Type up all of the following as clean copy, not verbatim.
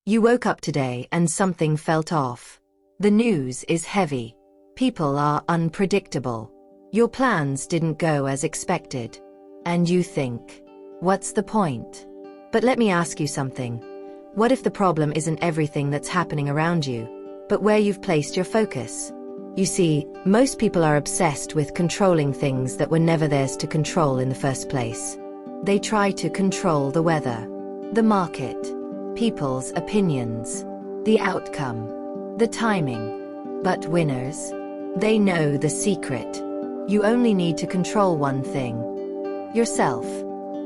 You woke up today and something felt off. The news is heavy. People are unpredictable. Your plans didn't go as expected. And you think, what's the point? But let me ask you something. What if the problem isn't everything that's happening around you, but where you've placed your focus? You see, most people are obsessed with controlling things that were never theirs to control in the first place. They try to control the weather, the market, people's opinions, the outcome, the timing. But winners, they know the secret. You only need to control one thing: yourself.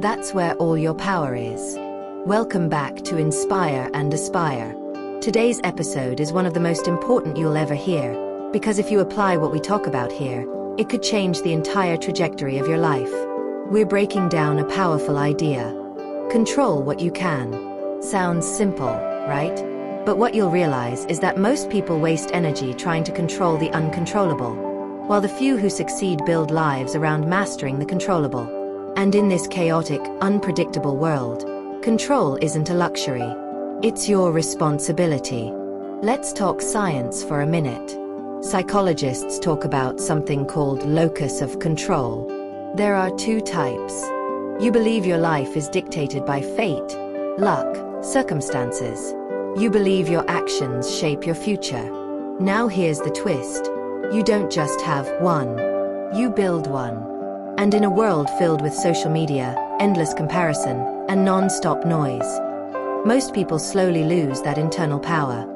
That's where all your power is. Welcome back to Inspire and Aspire. Today's episode is one of the most important you'll ever hear, because if you apply what we talk about here, it could change the entire trajectory of your life. We're breaking down a powerful idea. Control what you can. Sounds simple, right? But what you'll realize is that most people waste energy trying to control the uncontrollable, while the few who succeed build lives around mastering the controllable. And in this chaotic, unpredictable world, control isn't a luxury. It's your responsibility. Let's talk science for a minute. Psychologists talk about something called locus of control. There are two types. You believe your life is dictated by fate, luck, circumstances. You believe your actions shape your future. Now here's the twist. You don't just have one. You build one. And in a world filled with social media, endless comparison, and non-stop noise, most people slowly lose that internal power.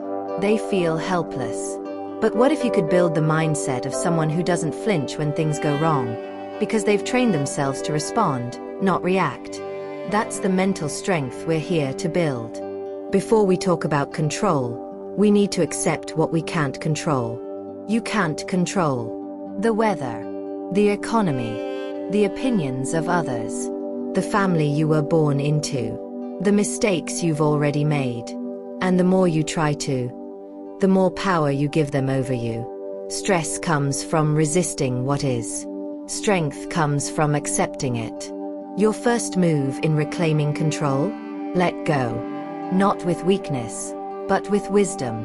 They feel helpless. But what if you could build the mindset of someone who doesn't flinch when things go wrong, because they've trained themselves to respond, not react? That's the mental strength we're here to build. Before we talk about control, we need to accept what we can't control. You can't control the weather, the economy, the opinions of others, the family you were born into, the mistakes you've already made. And the more you try to, the more power you give them over you. Stress comes from resisting what is. Strength comes from accepting it. Your first move in reclaiming control? Let go. Not with weakness, but with wisdom.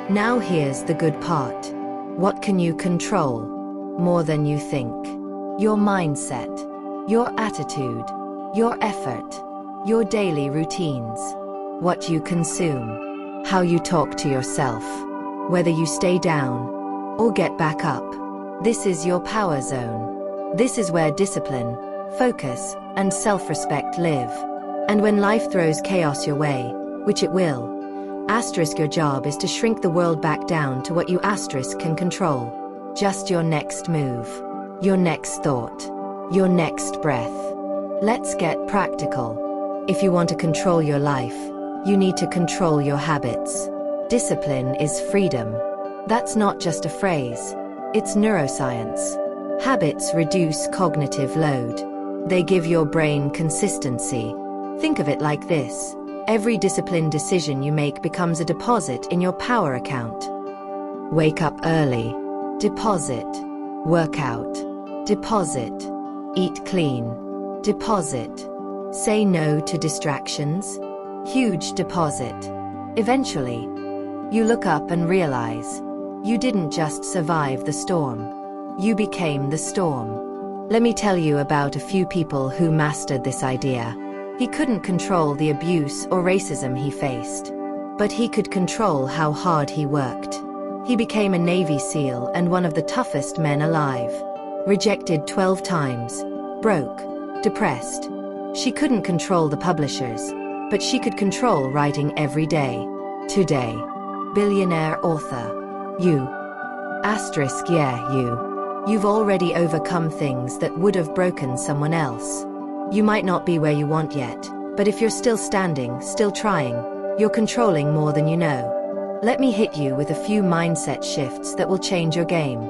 Now here's the good part. What can you control more than you think? Your mindset, your attitude, your effort, your daily routines, what you consume, how you talk to yourself, whether you stay down or get back up. This is your power zone. This is where discipline, focus, and self-respect live. And when life throws chaos your way, which it will, your job is to shrink the world back down to what you can control. Just your next move, your next thought, your next breath. Let's get practical. If you want to control your life, you need to control your habits. Discipline is freedom. That's not just a phrase. It's neuroscience. Habits reduce cognitive load. They give your brain consistency. Think of it like this. Every disciplined decision you make becomes a deposit in your power account. Wake up early. Deposit. Work out. Deposit. Eat clean. Deposit. Say no to distractions. Huge deposit. Eventually, you look up and realize you didn't just survive the storm. You became the storm. Let me tell you about a few people who mastered this idea. He couldn't control the abuse or racism he faced, but he could control how hard he worked. He became a Navy SEAL and one of the toughest men alive. Rejected 12 times, broke, depressed. She couldn't control the publishers, but she could control writing every day. Today, billionaire author. You. You've already overcome things that would have broken someone else. You might not be where you want yet, but if you're still standing, still trying, you're controlling more than you know. Let me hit you with a few mindset shifts that will change your game.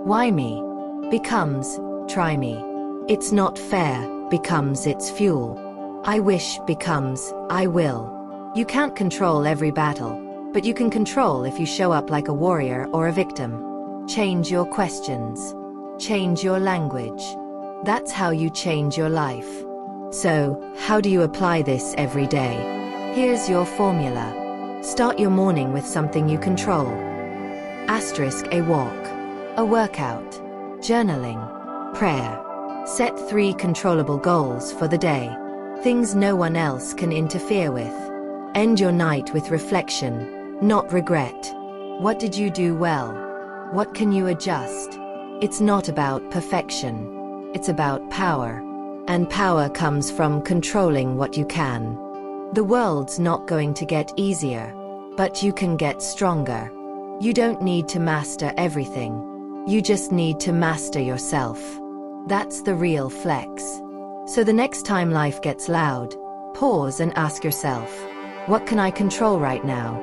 Why me? Becomes, try me. It's not fair, becomes it's fuel. I wish becomes, I will. You can't control every battle, but you can control if you show up like a warrior or a victim. Change your questions. Change your language. That's how you change your life. So, how do you apply this every day? Here's your formula. Start your morning with something you control. Asterisk a walk, a workout, journaling, prayer. Set 3 controllable goals for the day. Things no one else can interfere with. End your night with reflection, not regret. What did you do well? What can you adjust? It's not about perfection. It's about power. And power comes from controlling what you can. The world's not going to get easier, but you can get stronger. You don't need to master everything. You just need to master yourself. That's the real flex. So the next time life gets loud, pause and ask yourself, what can I control right now?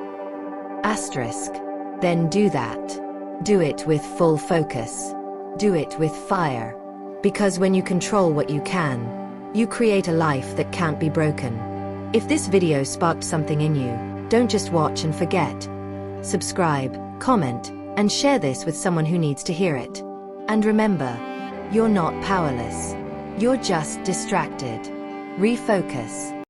Asterisk. Then do that. Do it with full focus. Do it with fire. Because when you control what you can, you create a life that can't be broken. If this video sparked something in you, don't just watch and forget. Subscribe, comment, and share this with someone who needs to hear it. And remember, you're not powerless. You're just distracted. Refocus.